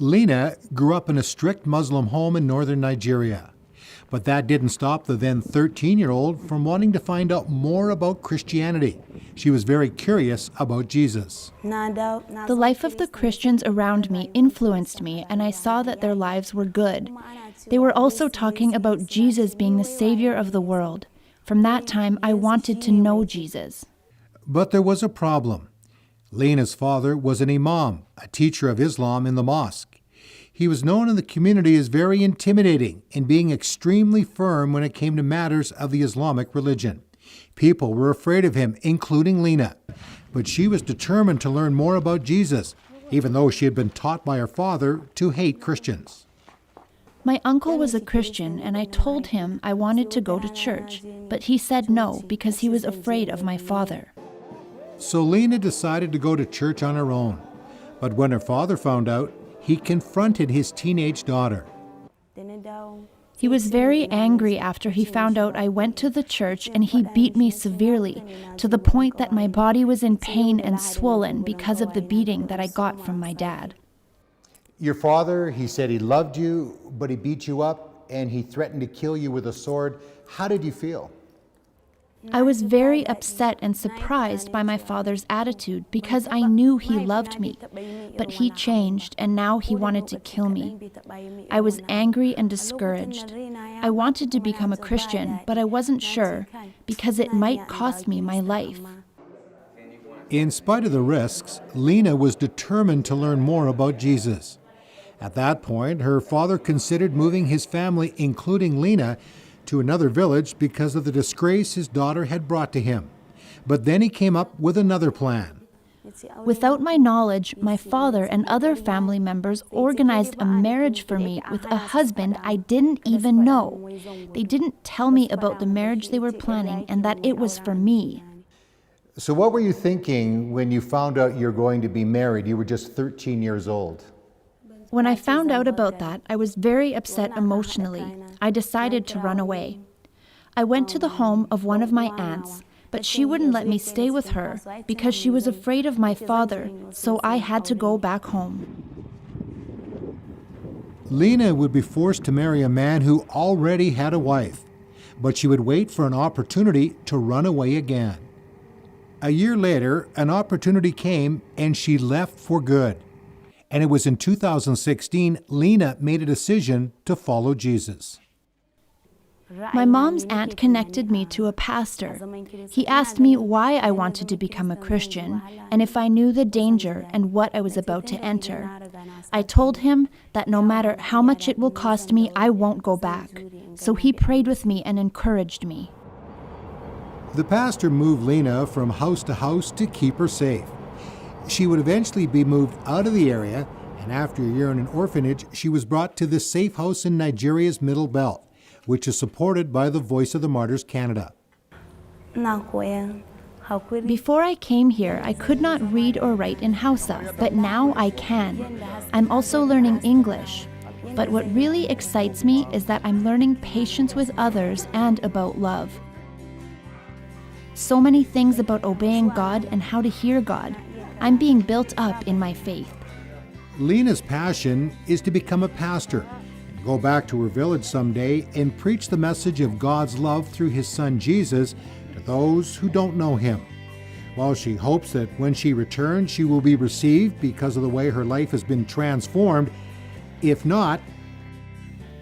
Lena grew up in a strict Muslim home in northern Nigeria. But that didn't stop the then 13-year-old from wanting to find out more about Christianity. She was very curious about Jesus. The life of the Christians around me influenced me, and I saw that their lives were good. They were also talking about Jesus being the Savior of the world. From that time, I wanted to know Jesus. But there was a problem. Lena's father was an imam, a teacher of Islam in the mosque. He was known in the community as very intimidating and being extremely firm when it came to matters of the Islamic religion. People were afraid of him, including Lena. But she was determined to learn more about Jesus, even though she had been taught by her father to hate Christians. My uncle was a Christian, and I told him I wanted to go to church, but he said no because he was afraid of my father. So Lena decided to go to church on her own. But when her father found out, he confronted his teenage daughter. He was very angry after he found out I went to the church, and he beat me severely, to the point that my body was in pain and swollen because of the beating that I got from my dad. Your father, he said he loved you, but he beat you up and he threatened to kill you with a sword. How did you feel? I was very upset and surprised by my father's attitude because I knew he loved me, but he changed and now he wanted to kill me. I was angry and discouraged. I wanted to become a Christian, but I wasn't sure because it might cost me my life. In spite of the risks, Lena was determined to learn more about Jesus. At that point, her father considered moving his family, including Lena, to another village because of the disgrace his daughter had brought to him. But then he came up with another plan. Without my knowledge, my father and other family members organized a marriage for me with a husband I didn't even know. They didn't tell me about the marriage they were planning and that it was for me. So what were you thinking when you found out you're going to be married? You were just 13 years old. When I found out about that, I was very upset emotionally. I decided to run away. I went to the home of one of my aunts, but she wouldn't let me stay with her because she was afraid of my father, so I had to go back home. Lena would be forced to marry a man who already had a wife, but she would wait for an opportunity to run away again. A year later, an opportunity came and she left for good. And it was in 2016, Lena made a decision to follow Jesus. My mom's aunt connected me to a pastor. He asked me why I wanted to become a Christian and if I knew the danger and what I was about to enter. I told him that no matter how much it will cost me, I won't go back. So he prayed with me and encouraged me. The pastor moved Lena from house to house to keep her safe. She would eventually be moved out of the area, and after a year in an orphanage, she was brought to this safe house in Nigeria's Middle Belt, which is supported by the Voice of the Martyrs Canada. Before I came here, I could not read or write in Hausa, but now I can. I'm also learning English. But what really excites me is that I'm learning patience with others and about love. So many things about obeying God and how to hear God. I'm being built up in my faith. Lena's passion is to become a pastor and go back to her village someday and preach the message of God's love through his son Jesus to those who don't know him. While she hopes that when she returns, she will be received because of the way her life has been transformed. If not,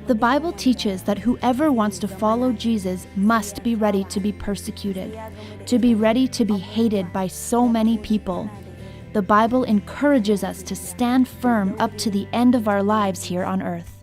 the Bible teaches that whoever wants to follow Jesus must be ready to be persecuted, to be ready to be hated by so many people. The Bible encourages us to stand firm up to the end of our lives here on earth.